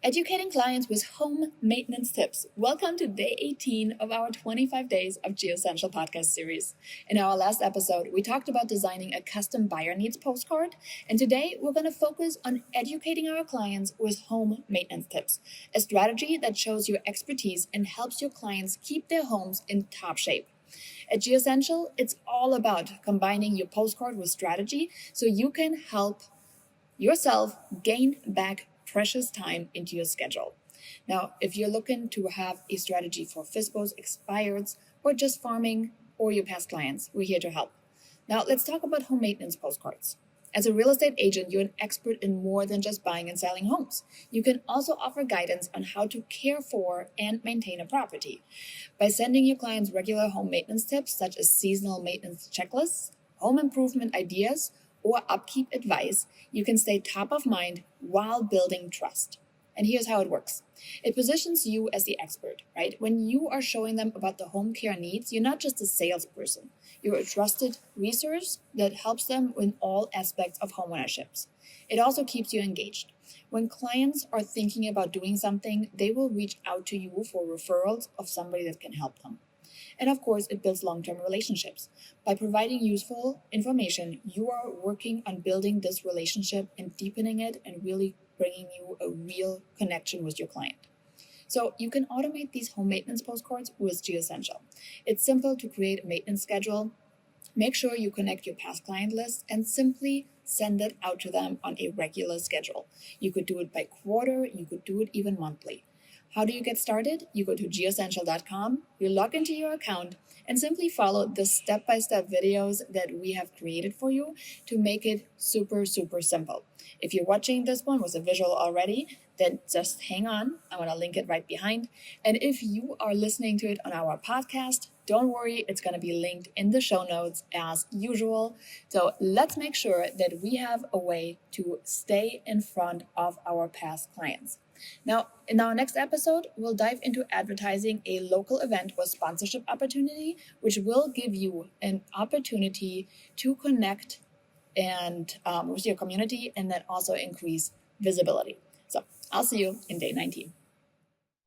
Educating clients with home maintenance tips. Welcome to day 18 of our 25 days of GEOsential podcast series. In our last episode, we talked about designing a custom buyer needs postcard, and today we're going to focus on educating our clients with home maintenance tips, a strategy that shows your expertise and helps your clients keep their homes in top shape. At GEOsential, it's all about combining your postcard with strategy so you can help yourself gain back precious time into your schedule. Now, if you're looking to have a strategy for FISBOs, expireds, or just farming or your past clients, we're here to help. Now, let's talk about home maintenance postcards. As a real estate agent, you're an expert in more than just buying and selling homes. You can also offer guidance on how to care for and maintain a property. By sending your clients regular home maintenance tips, such as seasonal maintenance checklists, home improvement ideas, or upkeep advice, you can stay top of mind while building trust. And here's how it works. It positions you as the expert, right? When you are showing them about the home care needs, you're not just a salesperson. You're a trusted resource that helps them in all aspects of homeownership. It also keeps you engaged. When clients are thinking about doing something, they will reach out to you for referrals of somebody that can help them. And of course, it builds long-term relationships. By providing useful information, you are working on building this relationship and deepening it and really bringing you a real connection with your client. So you can automate these home maintenance postcards with GEOsential. It's simple to create a maintenance schedule. Make sure you connect your past client list and simply send it out to them on a regular schedule. You could do it by quarter, you could do it even monthly. How do you get started? You go to geosential.com, you log into your account, and simply follow the step-by-step videos that we have created for you to make it super, super simple. If you're watching this one with a visual already, then just hang on. I'm going to link it right behind. And if you are listening to it on our podcast, don't worry, it's going to be linked in the show notes as usual. So let's make sure that we have a way to stay in front of our past clients. Now, in our next episode, we'll dive into advertising a local event or sponsorship opportunity, which will give you an opportunity to connect and with your community and then also increase visibility. So I'll see you in day 19.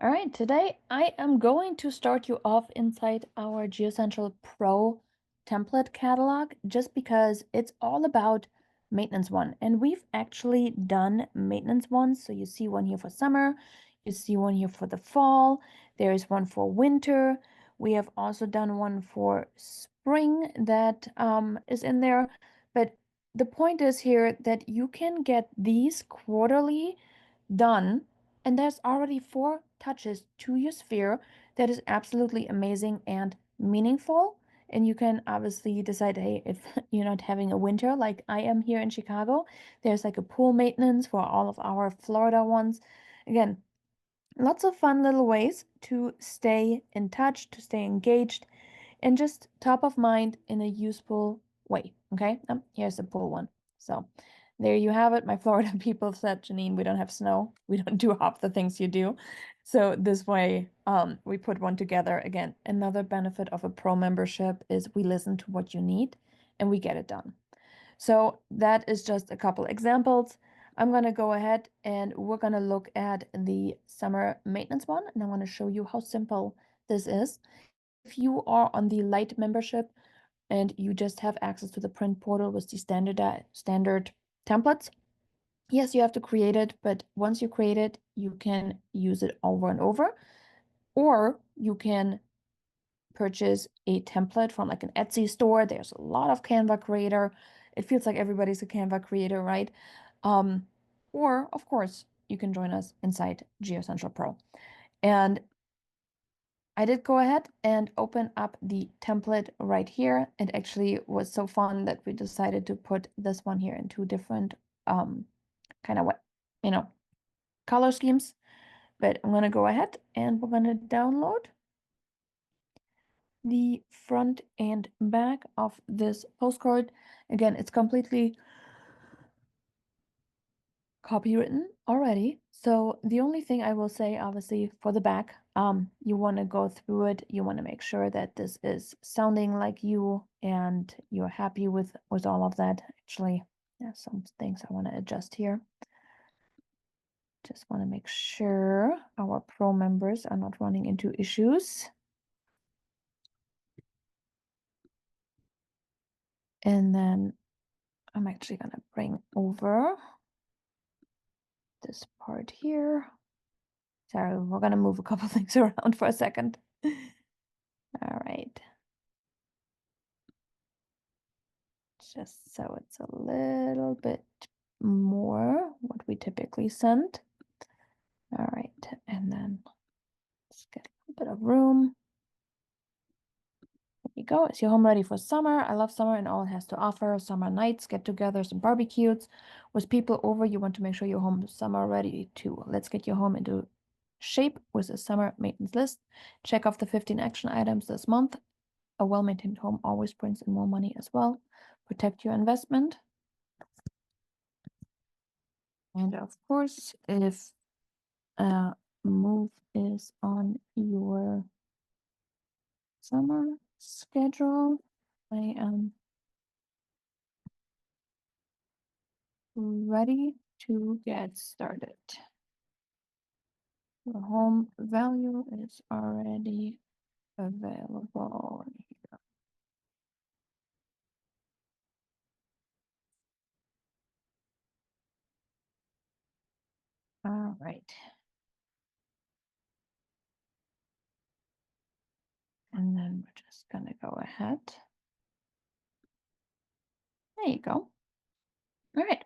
All right, today I am going to start you off inside our GEOsential Pro template catalog just because it's all about maintenance one. And we've actually done maintenance ones. So you see one here for summer, you see one here for the fall, there is one for winter. We have also done one for spring that is in there. But the point is here that you can get these quarterly done, and there's already 4 touches to your sphere that is absolutely amazing and meaningful. And you can obviously decide, hey, if you're not having a winter like I am here in Chicago, there's like a pool maintenance for all of our Florida ones. Again, lots of fun little ways to stay in touch, to stay engaged, and just top of mind in a useful way. Okay, here's the pool one. So there you have it. My Florida people said, Janine, we don't have snow. We don't do half the things you do. So this way, we put one together. Again, another benefit of a pro membership is we listen to what you need and we get it done. So that is just a couple examples. I'm going to go ahead and we're going to look at the summer maintenance one, and I want to show you how simple this is. If you are on the light membership and you just have access to the print portal with the standard templates, yes, you have to create it, but once you create it, you can use it over and over, or you can purchase a template from like an Etsy store. There's a lot of Canva creator. It feels like everybody's a Canva creator, right? Or of course, you can join us inside GEOsential Pro. And I did go ahead and open up the template right here. It actually was so fun that we decided to put this one here in 2 different kind of what, color schemes. But I'm going to go ahead and we're going to download the front and back of this postcard. Again, it's completely copywritten already. So the only thing I will say, obviously, for the back, you want to go through it. You want to make sure that this is sounding like you and you're happy with all of that. Actually, there's some things I want to adjust here Just want to make sure our pro members are not running into issues. And then I'm actually going to bring over this part here. Sorry, we're going to move a couple things around for a second. All right. Just so it's a little bit more what we typically send. All right, and then let's get a little bit of room. There you go. Is your home ready for summer? I love summer and all it has to offer. Summer nights, get-togethers, and barbecues. With people over, you want to make sure your home is summer ready too. Let's get your home into shape with a summer maintenance list. Check off the 15 action items this month. A well-maintained home always brings in more money as well. Protect your investment. And of course, if a move is on your summer schedule, I am ready to get started. The home value is already available here. All right. And then we're just gonna go ahead. There you go. All right.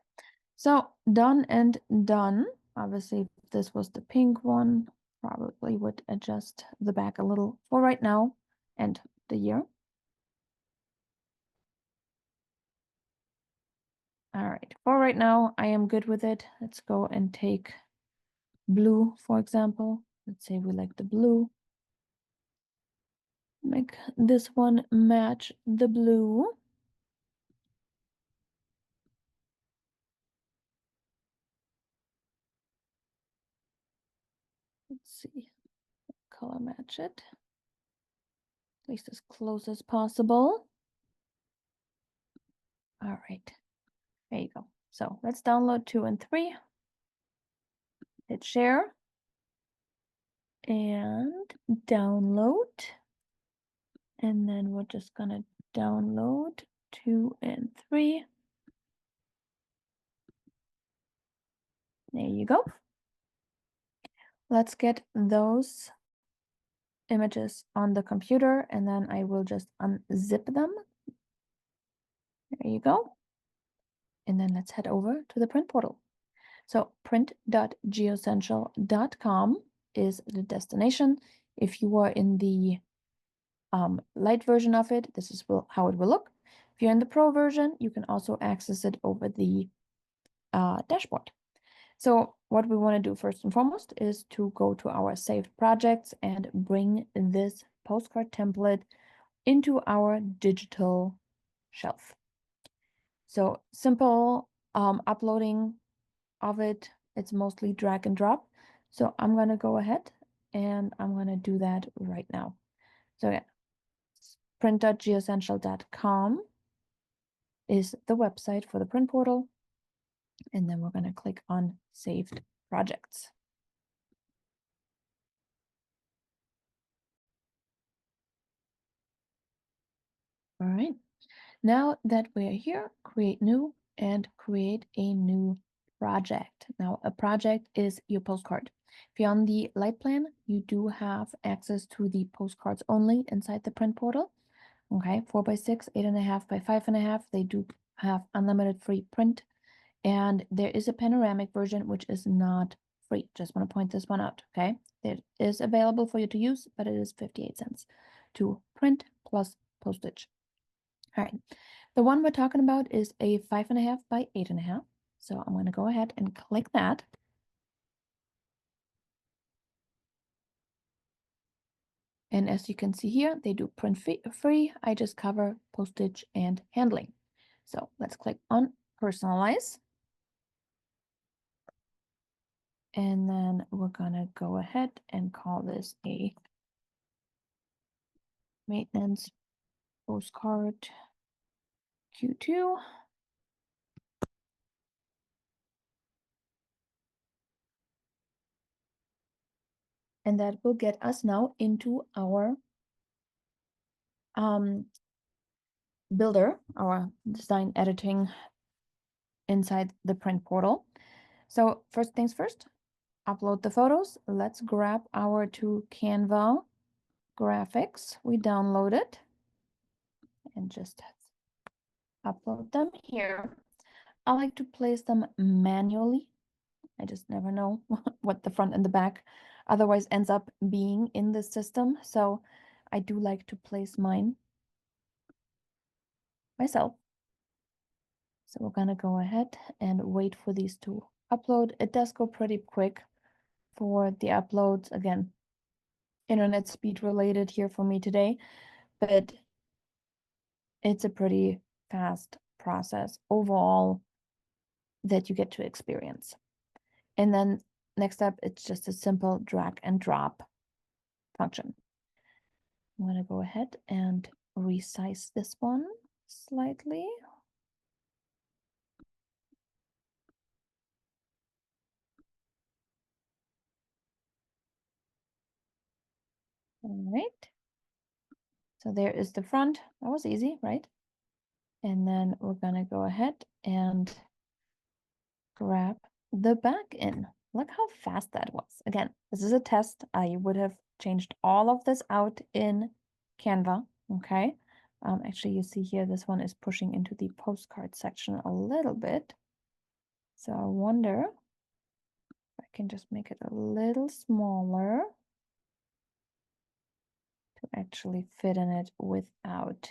So done and done. Obviously, if this was the pink one, probably would adjust the back a little for right now and the year. All right, for right now, I am good with it. Let's go and take blue, for example. Let's say we like the blue. Make this one match the blue. Let's see, color match it. At least as close as possible. All right, there you go. So let's download 2 and 3. Hit share. And download. And then we're just gonna download 2 and 3. There you go. Let's get those images on the computer and then I will just unzip them. There you go. And then let's head over to the print portal. So print.geoessential.com is the destination. If you are in the light version of it, this is how it will look. If you're in the pro version, you can also access it over the dashboard. So what we want to do first and foremost is to go to our saved projects and bring this postcard template into our digital shelf. So simple uploading of it, it's mostly drag and drop. So I'm going to go ahead and I'm going to do that right now. So yeah, print.geoessential.com is the website for the print portal. And then we're going to click on saved projects. All right. Now that we are here, create new and create a new project. Now a project is your postcard. If you're on the light plan, you do have access to the postcards only inside the print portal. Okay, 4x6, 8.5 by 5.5. They do have unlimited free print. And there is a panoramic version, which is not free. Just want to point this one out, okay? It is available for you to use, but it is 58 cents to print plus postage. All right, the one we're talking about is a 5.5 by 8.5. So I'm going to go ahead and click that. And as you can see here, they do print free. I just cover postage and handling. So let's click on personalize. And then we're going to go ahead and call this a maintenance postcard Q2. And that will get us now into our builder, our design editing inside the print portal. So first things first, upload the photos. Let's grab our two Canva graphics. We download it and just upload them here. I like to place them manually. I just never know what the front and the back otherwise ends up being in the system. So I do like to place mine myself. So we're gonna go ahead and wait for these to upload. It does go pretty quick for the uploads. Again, internet speed related here for me today, but it's a pretty fast process overall that you get to experience. And then next up, it's just a simple drag and drop function. I'm gonna go ahead and resize this one slightly. All right. So there is the front. That was easy, right? And then we're gonna go ahead and grab the back in. Look how fast that was. Again, this is a test. I would have changed all of this out in Canva, okay? Actually, you see here, this one is pushing into the postcard section a little bit. So I wonder if I can just make it a little smaller to actually fit in it without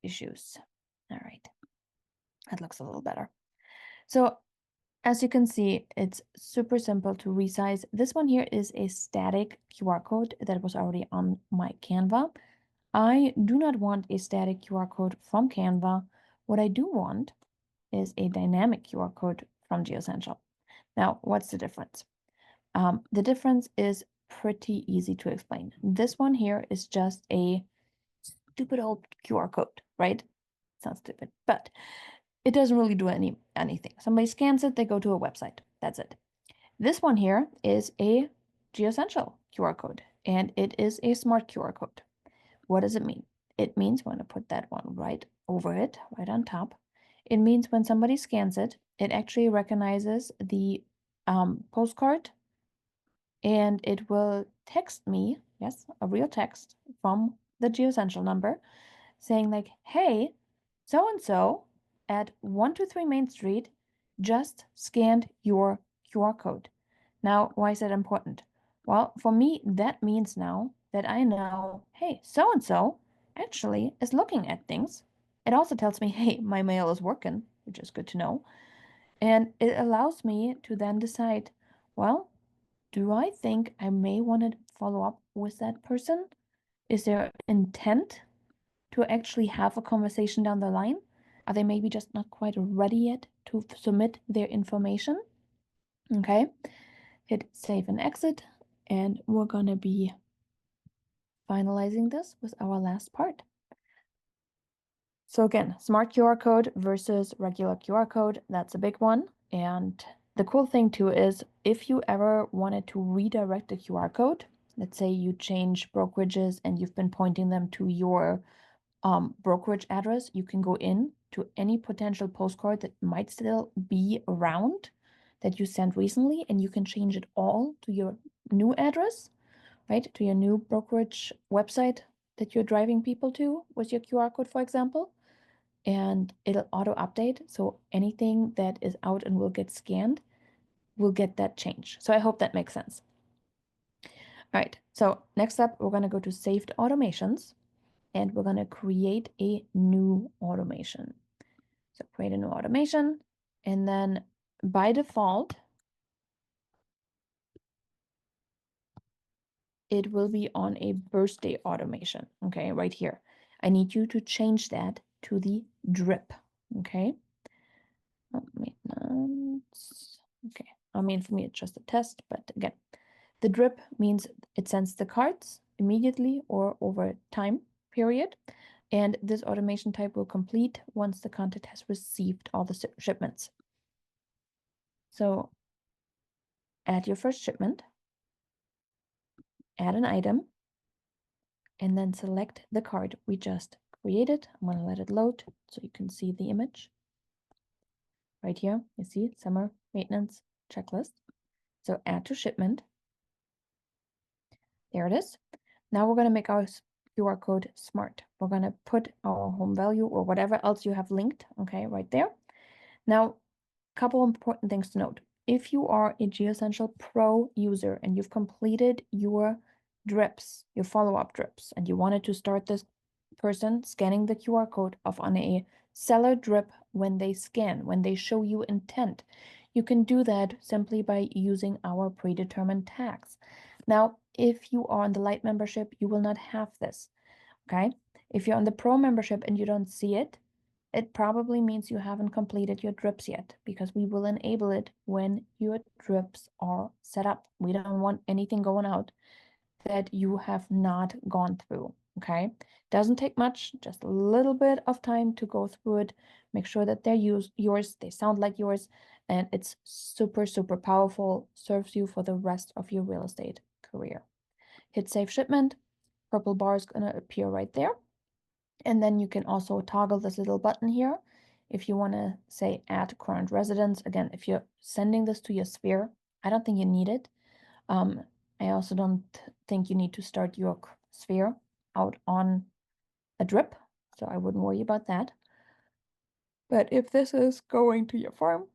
issues. All right, that looks a little better. So as you can see, it's super simple to resize. This one here is a static QR code that was already on my Canva. I do not want a static QR code from Canva. What I do want is a dynamic QR code from GEOsential. Now, what's the difference? The difference is pretty easy to explain. This one here is just a stupid old QR code, right? Sounds stupid, but it doesn't really do anything. Somebody scans it, they go to a website. That's it. This one here is a GEOsential QR code, and it is a smart QR code. What does it mean? It means, I'm going to put that one right over it, right on top. It means when somebody scans it, it actually recognizes the postcard, and it will text me, yes, a real text from the GEOsential number saying like, hey, so-and-so at 123 Main Street just scanned your QR code. Now, why is that important? Well, for me, that means now that I know, hey, so-and-so actually is looking at things. It also tells me, hey, my mail is working, which is good to know. And it allows me to then decide, well, do I think I may want to follow up with that person? Is there intent to actually have a conversation down the line? Are they maybe just not quite ready yet to submit their information? Okay, hit save and exit, and we're gonna be finalizing this with our last part. So again, smart QR code versus regular QR code, that's a big one. And the cool thing too is if you ever wanted to redirect a QR code, let's say you change brokerages and you've been pointing them to your brokerage address, you can go in to any potential postcard that might still be around that you sent recently, and you can change it all to your new address, right? To your new brokerage website that you're driving people to with your QR code, for example. And it'll auto update. So anything that is out and will get scanned will get that change. So I hope that makes sense. All right, so next up, we're going to go to saved automations, and we're going to create a new automation. So create a new automation, and then by default, it will be on a birthday automation, okay, right here. I need you to change that to the drip, okay? Oh, maintenance, okay. I mean, for me, it's just a test, but again, the drip means it sends the cards immediately or over time period. And this automation type will complete once the contact has received all the shipments. So add your first shipment. add an item, and then select the card we just created. I'm going to let it load so you can see the image. Right here, you see summer maintenance checklist. So add to shipment. There it is. Now we're going to make our QR code smart. We're going to put our home value or whatever else you have linked, okay, right there. Now, couple important things to note. If you are a GEOsential Pro user and you've completed your drips, your follow-up drips, and you wanted to start this person scanning the QR code off on a seller drip when they scan, when they show you intent, you can do that simply by using our predetermined tags. Now, if you are on the Lite membership, you will not have this, okay? If you're on the Pro membership and you don't see it, it probably means you haven't completed your drips yet, because we will enable it when your drips are set up. We don't want anything going out that you have not gone through, okay? Doesn't take much, just a little bit of time to go through it, make sure that they're yours, they sound like yours, and it's super, super powerful, serves you for the rest of your real estate career. Hit save shipment, purple bar is gonna appear right there. And then you can also toggle this little button here if you want to say add current residence. Again, if you're sending this to your sphere, I don't think you need it. I also don't think you need to start your sphere out on a drip, so I wouldn't worry about that. But if this is going to your farm,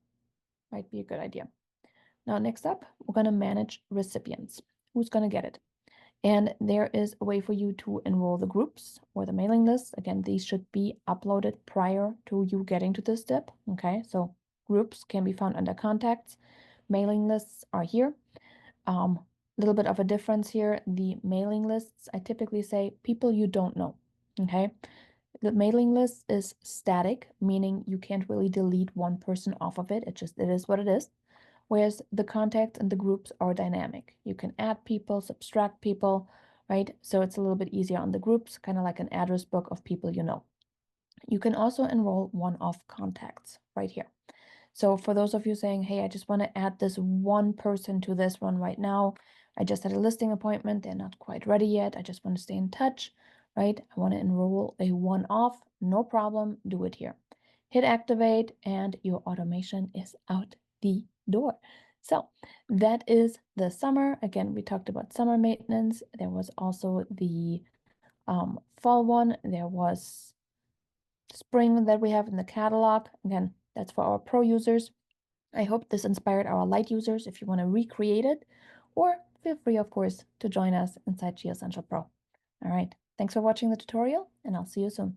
might be a good idea. Now, next up, we're going to manage recipients. Who's going to get it? And there is a way for you to enroll the groups or the mailing lists. Again, these should be uploaded prior to you getting to this step. Okay, so groups can be found under contacts. Mailing lists are here. Little bit of a difference here. The mailing lists, I typically say people you don't know. Okay, the mailing list is static, meaning you can't really delete one person off of it. It is what it is. Whereas the contacts and the groups are dynamic. You can add people, subtract people, right? So it's a little bit easier on the groups, kind of like an address book of people you know. You can also enroll one-off contacts right here. So for those of you saying, hey, I just want to add this one person to this one right now. I just had a listing appointment. They're not quite ready yet. I just want to stay in touch, right? I want to enroll a one-off. No problem. Do it here. Hit activate and your automation is out the door. So that is the summer. Again, we talked about summer maintenance. There was also the fall one. There was spring that we have in the catalog. Again, that's for our pro users. I hope this inspired our Lite users if you want to recreate it, or feel free, of course, to join us inside GEOsential Pro. All right, thanks for watching the tutorial, and I'll see you soon.